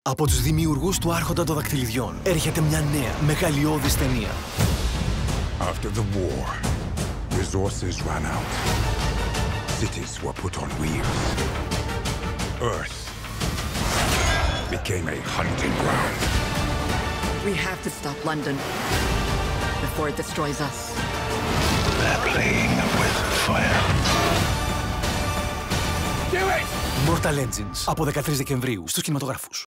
Από τους δημιουργούς του Άρχοντα των Δακτυλιδιών έρχεται μια νέα, μεγαλειώδης ταινία. After the war, resources ran out. Cities were put on wheels. Earth became a hunting ground. We have to stop London before it destroys us. They're playing with fire. Do it! Mortal Engines, από 13 Δεκεμβρίου στους κινηματογράφους.